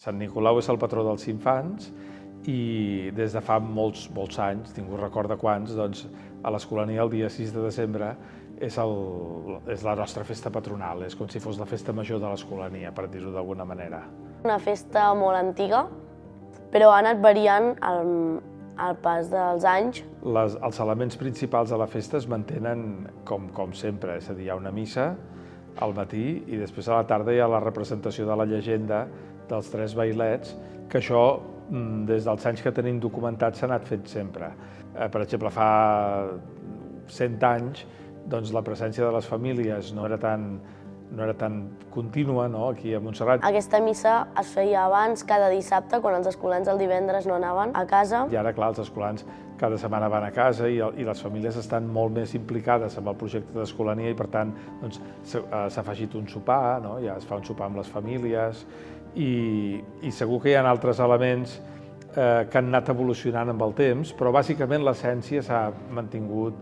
Sant Nicolau és el patró dels infants i des de fa molts anys, ningú recorda quants, doncs a l'Escolania el dia 6 de desembre és la nostra festa patronal, és com si fos la festa major de l'Escolania, per dir-ho d'alguna manera. Una festa molt antiga, però ha anat variant al pas dels anys. Els elements principals de la festa es mantenen com sempre, és a dir, hi ha una missa al matí i després a la tarda hi ha la representació de la llegenda dels 3 vailets, que això, des dels anys que tenim documentats, s'ha anat fent sempre. Per exemple, fa 100 anys, doncs la presència de les famílies no era tan contínua, no?, aquí a Montserrat. Aquesta missa es feia abans, cada dissabte, quan els escolans el divendres no anaven a casa. I ara, clar, els escolans cada setmana van a casa i les famílies estan molt més implicades amb el projecte d'Escolania i, per tant, doncs, s'ha afegit un sopar, no?, ja es fa un sopar amb les famílies i segur que hi ha altres elements que han anat evolucionant amb el temps, però bàsicament l'essència s'ha mantingut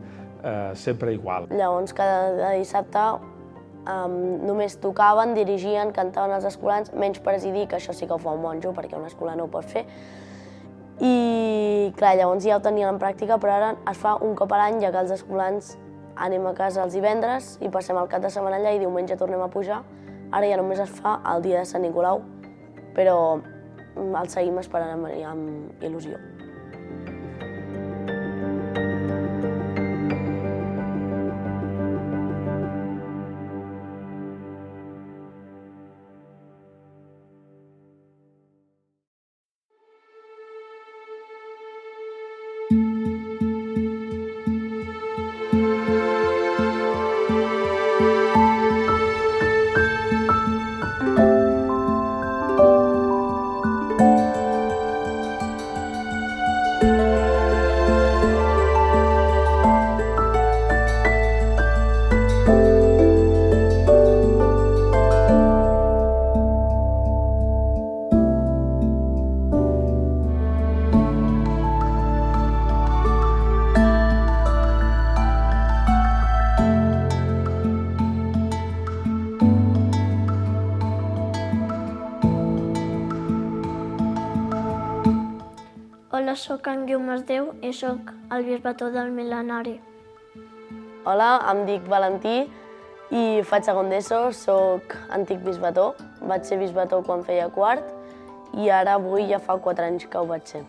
sempre igual. Llavors, cada dissabte només tocaven, dirigien, cantaven els escolans, menys presidir, que això sí que ho fa un monjo, perquè un escolà no ho pot fer. I, clar, llavors ja ho tenien en pràctica, però ara es fa un cop a l'any, ja que els escolans anem a casa els divendres i passem el cap de setmana allà i diumenge tornem a pujar. Ara ja només es fa el dia de Sant Nicolau, però el seguim esperant amb il·lusió. Hola, soc en Guiu Masdeu i soc el bisbató del Mil·lenari. Hola, em dic Valentí i faig segon d'ESO, soc antic bisbató. Vaig ser bisbató quan feia quart i ara avui ja fa 4 anys que ho vaig ser.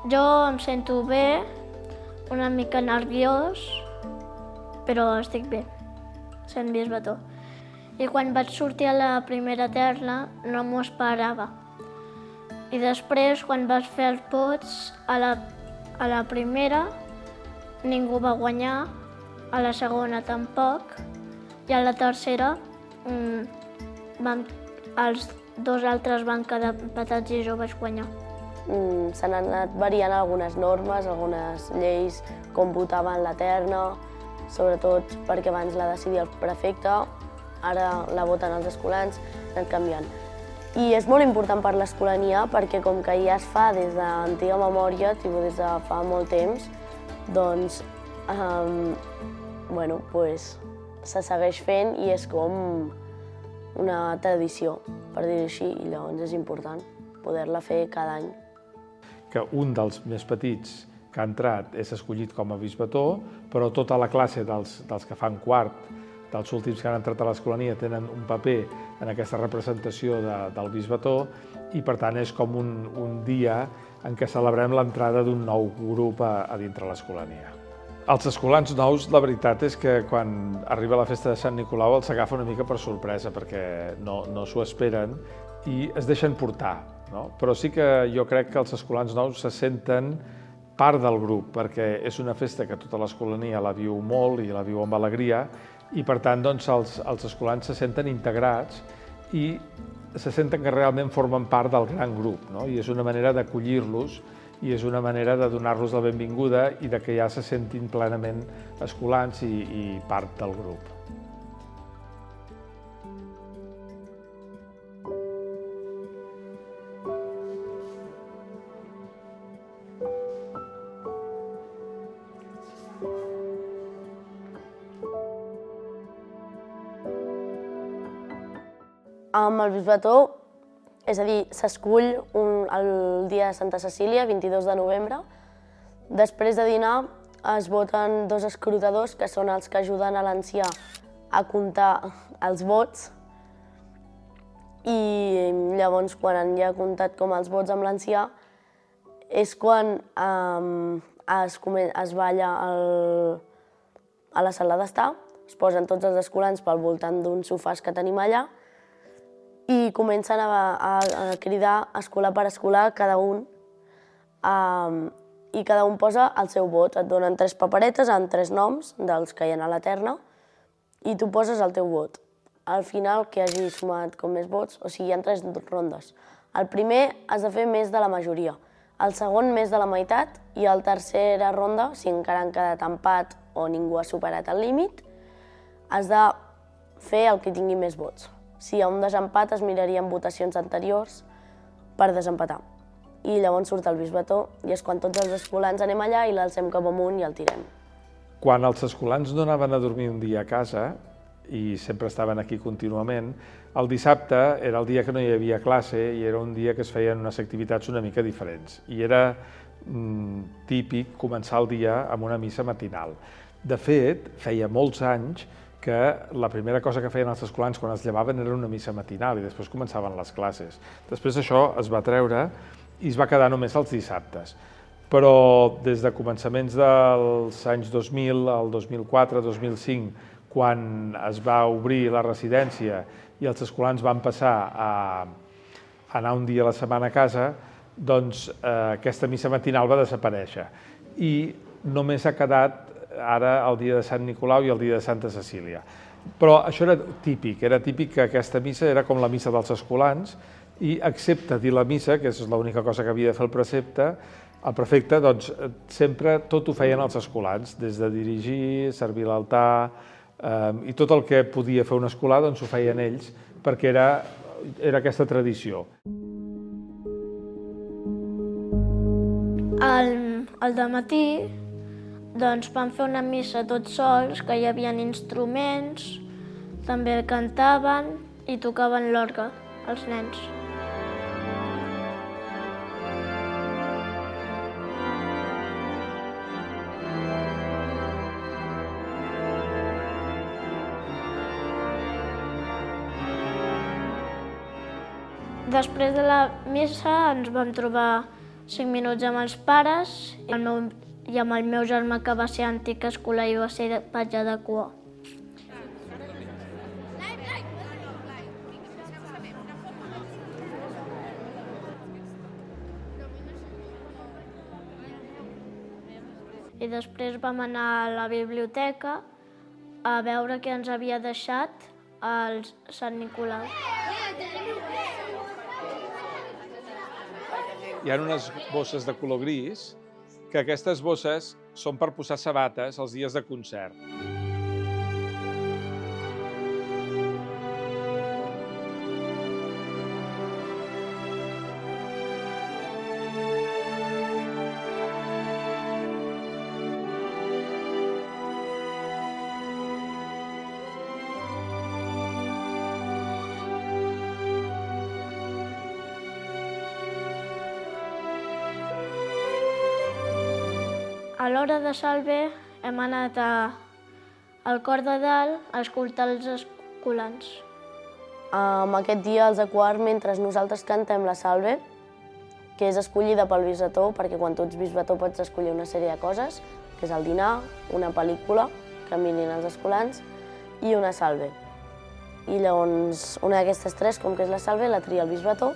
Jo em sento bé, una mica nerviós, però estic bé, sent bisbató. I quan vaig sortir a la primera terna no m'ho esperava. I després, quan vaig fer els vots, a la primera ningú va guanyar, a la segona tampoc, i a la tercera els 2 altres van quedar empatats i jo vaig guanyar. S'han anat variant algunes normes, algunes lleis, com votaven la terna, sobretot perquè abans la decidia el prefecte, ara la voten els escolans, anat canviant. I és molt important per l'Escolania perquè com que ja es fa des d'antiga memòria, des de fa molt temps, doncs se segueix fent i és com una tradició, per dir-ho així, i llavors és important poder-la fer cada any. Que un dels més petits que ha entrat és escollit com a bisbató, però tota la classe dels que fan quart, dels últims que han entrat a l'Escolania, tenen un paper en aquesta representació del bisbató i, per tant, és com un dia en què celebrem l'entrada d'un nou grup a dintre l'Escolania. Els escolans nous, la veritat és que quan arriba la festa de Sant Nicolau els agafa una mica per sorpresa perquè no s'ho esperen i es deixen portar, no? Però sí que jo crec que els escolans nous se senten part del grup perquè és una festa que tota l'Escolania la viu molt i la viu amb alegria i, per tant, doncs, els escolans se senten integrats i se senten que realment formen part del gran grup, no? I és una manera d'acollir-los i és una manera de donar-los la benvinguda i de que ja se sentin plenament escolans i part del grup. Amb el bisbató, és a dir, s'escull el dia de Santa Cecília, 22 de novembre. Després de dinar es voten 2 escrutadors, que són els que ajuden a l'ancià a comptar els vots. I llavors, quan han ja comptat com els vots amb l'ancià, és quan es balla a la sala d'estar, es posen tots els escolans pel voltant d'uns sofàs que tenim allà i comencen a cridar escolar per escolar cada un, i cada un posa el seu vot. Et donen 3 paperetes amb 3 noms dels que hi ha a la terna i tu poses el teu vot. Al final, que hagi sumat com més vots, o sigui, hi ha 3 rondes. El primer has de fer més de la majoria, el segon més de la meitat i el tercera ronda, si encara han quedat empat o ningú ha superat el límit, has de fer el que tingui més vots. Si hi ha un desempat, es mirarien votacions anteriors per desempatar. I llavors surt el bisbató i és quan tots els escolans anem allà i l'alcem cap amunt i el tirem. Quan els escolans no anaven a dormir un dia a casa, i sempre estaven aquí contínuament, el dissabte era el dia que no hi havia classe i era un dia que es feien unes activitats una mica diferents. I era típic començar el dia amb una missa matinal. De fet, feia molts anys que la primera cosa que feien els escolans quan es llevaven era una missa matinal i després començaven les classes. Després això es va treure i es va quedar només els dissabtes. Però des de començaments dels anys 2000, el 2004, 2005, quan es va obrir la residència i els escolans van passar a anar un dia a la setmana a casa, doncs aquesta missa matinal va desaparèixer. I només ha quedat ara el dia de Sant Nicolau i el dia de Santa Cecília. Però això era típic que aquesta missa era com la missa dels escolans i excepte dir la missa, que és l'única cosa que havia de fer el prefecte, doncs sempre tot ho feien els escolans, des de dirigir, servir l'altar, i tot el que podia fer un escolar doncs ho feien ells, perquè era aquesta tradició. Al dematí doncs vam fer una missa tots sols, que hi havia instruments, també cantaven i tocaven l'orgue, els nens. Després de la missa ens vam trobar 5 minuts amb els pares i amb el meu germà, que va ser antic escolar i va ser patge de cua. I després vam anar a la biblioteca a veure què ens havia deixat el Sant Nicolau. Hi ha unes bosses de color gris, que aquestes bosses són per posar sabates els dies de concert. A l'hora de salve hem anat al cor de dalt a escoltar els escolans. Aquest dia, als de quart, mentre nosaltres cantem la salve, que és escollida pel bisbató, perquè quan tu ets bisbató pots escollir una sèrie de coses, que és el dinar, una pel·lícula que mirin els escolans i una salve. I llavors una d'aquestes 3, com que és la salve, la tria el bisbató.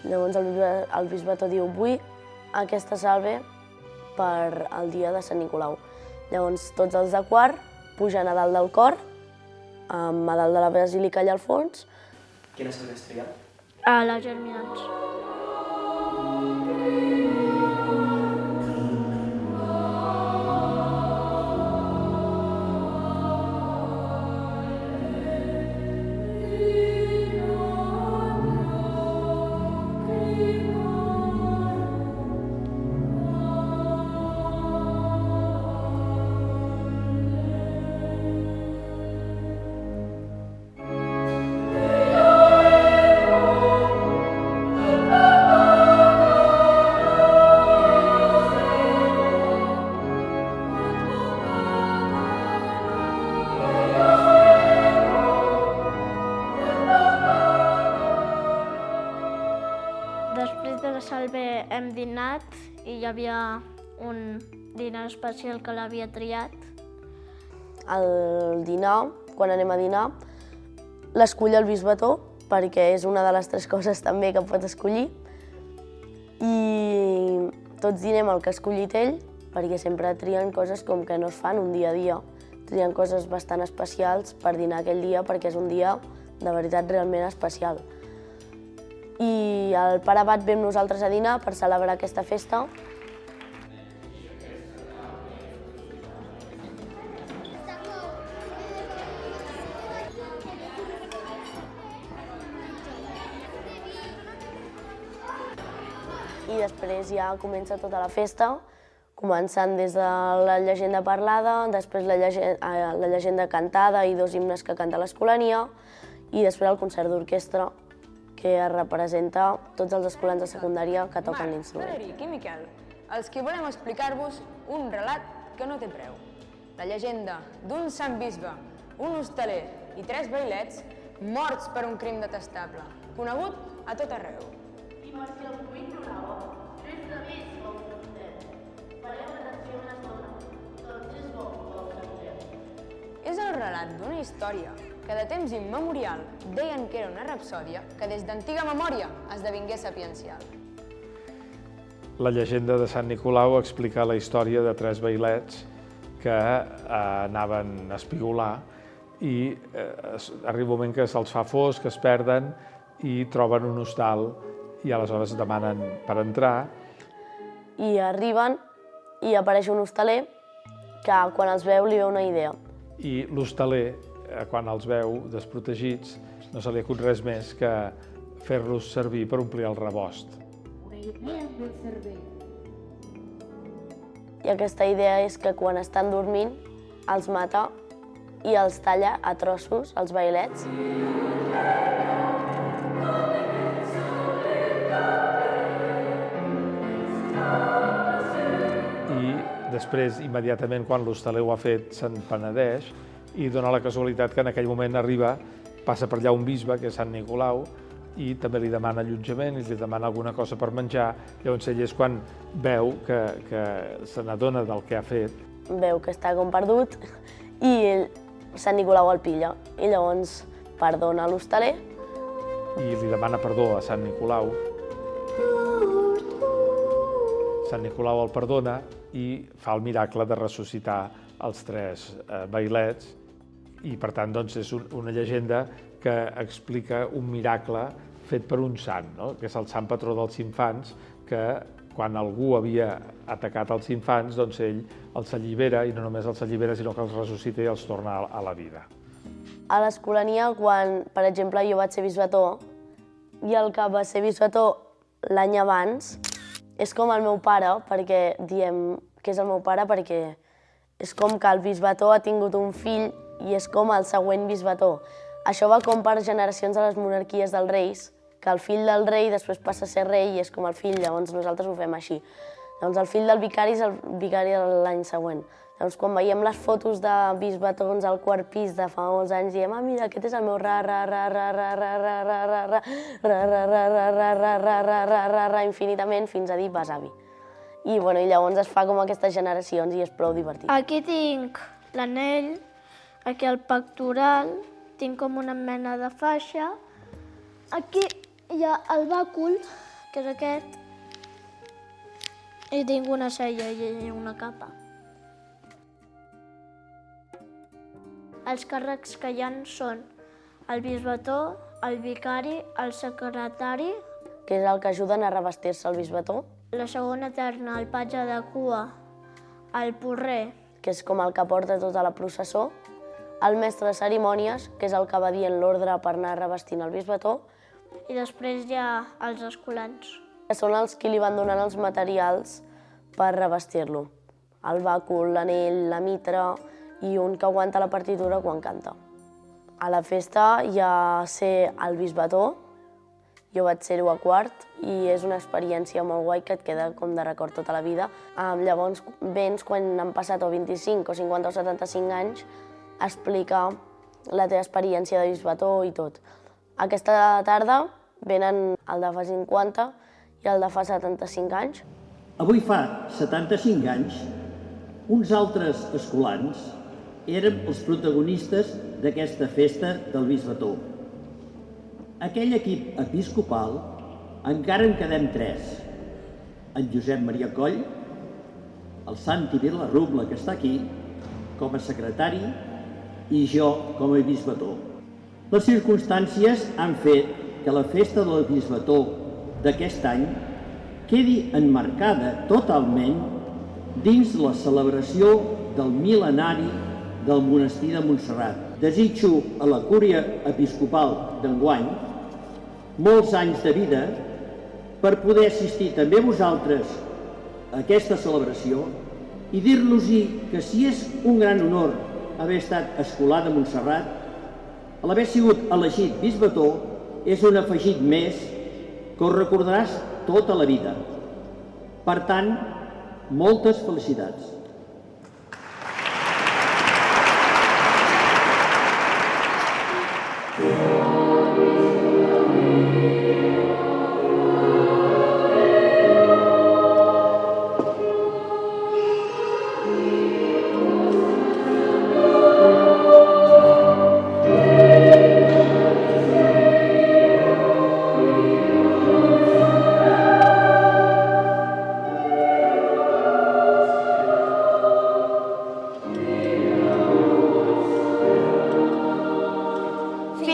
Llavors el bisbató diu: vull aquesta salve per al dia de Sant Nicolau. Llavors tots els de quart pugen a dalt del cor, a dalt de la basílica allà al fons. Quina salve has triat? A les germinants. hem dinat i hi havia un dinar especial que l'havia triat. El dinar, quan anem a dinar, l'escull el bisbató, perquè és una de les 3 coses també que pot escollir. I tots dinem el que ha escollit ell, perquè sempre trien coses com que no es fan un dia a dia. Trien coses bastant especials per dinar aquell dia, perquè és un dia de veritat realment especial. I el pare abat ve amb nosaltres a dinar per celebrar aquesta festa. I després ja comença tota la festa, començant des de la llegenda parlada, després la llegenda cantada i 2 himnes que canta l'escolania, i després el concert d'orquestra, que representa tots els escolans de secundària que toquen l'instrument. Frederic i Miquel, els que volem explicar-vos un relat que no té preu. La llegenda d'un sant bisbe, un hostaler i 3 vailets morts per un crim detestable, conegut a tot arreu. És el relat d'una història que de temps immemorial deien que era una rapsòdia que des d'antiga memòria esdevingué sapiencial. La llegenda de Sant Nicolau explica la història de 3 vailets que anaven a espigolar i arriba un moment que se'ls fa fosc, que es perden i troben un hostal i aleshores demanen per entrar. I arriben i apareix un hostaler que quan els veu li ve una idea. I l'hostaler, quan els veu desprotegits, no se li acut res més que fer-los servir per omplir el rebost. I aquesta idea és que quan estan dormint els mata i els talla a trossos, els vailets. I després, immediatament, quan l'hostaler ho ha fet, se'n penedeix i dona la casualitat que en aquell moment passa per allà un bisbe, que és Sant Nicolau, i també li demana allotjament i li demana alguna cosa per menjar. Llavors ell és quan veu que se n'adona del que ha fet. Veu que està com perdut i Sant Nicolau el pilla. I llavors perdona l'hostaler. I li demana perdó a Sant Nicolau. Sant Nicolau el perdona i fa el miracle de ressuscitar els 3 vailets. I, per tant, doncs, és una llegenda que explica un miracle fet per un sant, no? Que és el sant patró dels infants, que quan algú havia atacat els infants, doncs ell els allibera, i no només els allibera, sinó que els ressuscita i els torna a la vida. A l'Escolania, quan, per exemple, jo vaig ser bisbató, i el que va ser bisbató l'any abans, és com el meu pare, perquè diem que és el meu pare perquè és com que el bisbató ha tingut un fill i és com el següent bisbató. Això va com per generacions de les monarquies dels reis, que el fill del rei després passa a ser rei i és com el fill, llavors nosaltres ho fem així. Llavors el fill del vicari és el vicari l'any següent. Llavors quan veiem les fotos de bisbatons al 4è pis de fa molts anys diem mira, aquest és el meu infinitament fins a dir besavi. I llavors es fa com aquestes generacions i és prou divertit. Aquí tinc l'anell, aquí el pectoral, tinc com una mena de faixa. Aquí hi ha el bàcul, que és aquest, i tinc una cella i una capa. Els càrrecs que hi ha són el bisbató, el vicari, el secretari, que és el que ajuden a revestir-se el bisbató, la segona terna, el patge de cua, el porrer, que és com el que porta tota la processó, el mestre de cerimònies, que és el que va dient l'ordre per anar revestint el bisbató, i després hi ha els escolans, que són els que li van donant els materials per revestir-lo. El bàcul, l'anell, la mitra i un que aguanta la partitura quan canta. A la festa hi ha ser el bisbató, jo vaig ser-ho a quart i és una experiència molt guai que et queda com de record tota la vida. Llavors vens, quan han passat o 25 o 50 o 75 anys, a explicar la teva experiència de bisbató i tot. Aquesta tarda venen el de fa 50 i el de fa 75 anys. Avui fa 75 anys, uns altres escolans érem els protagonistes d'aquesta festa del Bisbató. Aquell equip episcopal encara en quedem 3. En Josep Maria Coll, el Santi Vilarrubla, que està aquí, com a secretari, i jo com a bisbató. Les circumstàncies han fet que la festa del bisbató d'aquest any quedi enmarcada totalment dins la celebració del mil·lenari del monestir de Montserrat. Desitjo a la cúria episcopal d'enguany molts anys de vida per poder assistir també vosaltres a aquesta celebració i dir-los-hi que si és un gran honor haver estat escolà de Montserrat, l'haver sigut elegit bisbató és un afegit més que us recordaràs tota la vida. Per tant, moltes felicitats.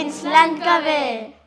Fins l'any que ve!